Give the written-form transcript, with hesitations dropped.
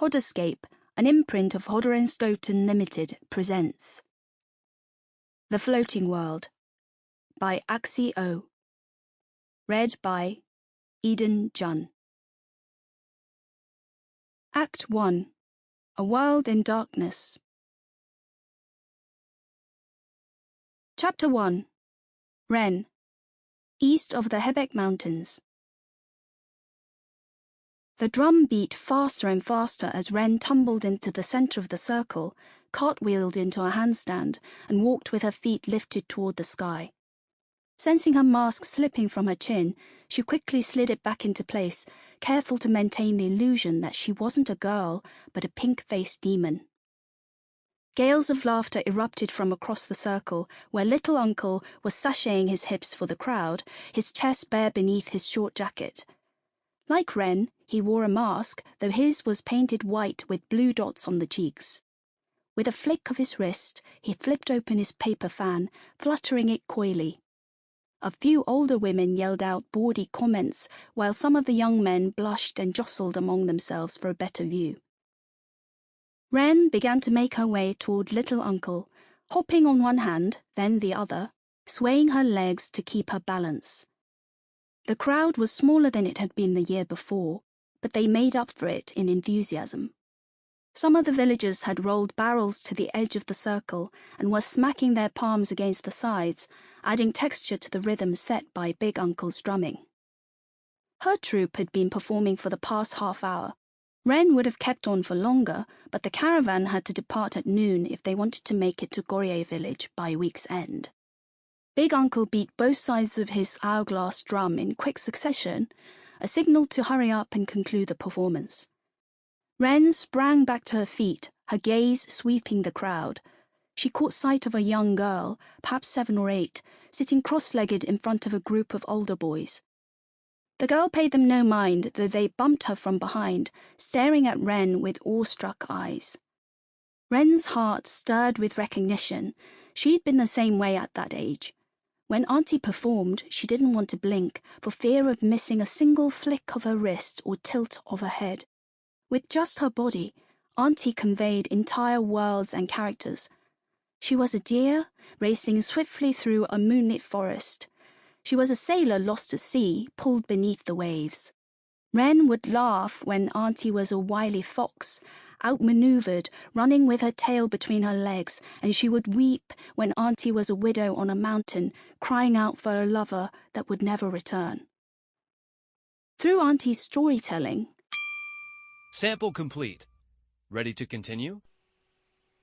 Hodderscape, an imprint of Hodder & Stoughton Limited, presents The Floating World by Axie Oh. Read by Eden Jun. Act 1. A World in Darkness. Chapter 1. Ren, east of the Hebek Mountains. The drum beat faster and faster as Ren tumbled into the center of the circle, cartwheeled into a handstand, and walked with her feet lifted toward the sky. Sensing her mask slipping from her chin, she quickly slid it back into place, careful to maintain the illusion that she wasn't a girl, but a pink-faced demon. Gales of laughter erupted from across the circle, where Little Uncle was sashaying his hips for the crowd, his chest bare beneath his short jacket. Like Ren, he wore a mask, though his was painted white with blue dots on the cheeks. With a flick of his wrist, he flipped open his paper fan, fluttering it coyly. A few older women yelled out bawdy comments, while some of the young men blushed and jostled among themselves for a better view. Ren began to make her way toward Little Uncle, hopping on one hand, then the other, swaying her legs to keep her balance. The crowd was smaller than it had been the year before, but they made up for it in enthusiasm. Some of the villagers had rolled barrels to the edge of the circle and were smacking their palms against the sides, adding texture to the rhythm set by Big Uncle's drumming. Her troupe had been performing for the past half hour. Ren would have kept on for longer, but the caravan had to depart at noon if they wanted to make it to Gorye village by week's end. Big Uncle beat both sides of his hourglass drum in quick succession, a signal to hurry up and conclude the performance. Ren sprang back to her feet, her gaze sweeping the crowd. She caught sight of a young girl, perhaps 7 or 8, sitting cross-legged in front of a group of older boys. The girl paid them no mind, though they bumped her from behind, staring at Ren with awestruck eyes. Ren's heart stirred with recognition. She'd been the same way at that age. When Auntie performed, she didn't want to blink, for fear of missing a single flick of her wrist or tilt of her head. With just her body, Auntie conveyed entire worlds and characters. She was a deer, racing swiftly through a moonlit forest. She was a sailor lost at sea, pulled beneath the waves. Ren would laugh when Auntie was a wily fox, outmaneuvered, running with her tail between her legs, and she would weep when Auntie was a widow on a mountain, crying out for a lover that would never return. Through Auntie's storytelling... Sample complete. Ready to continue?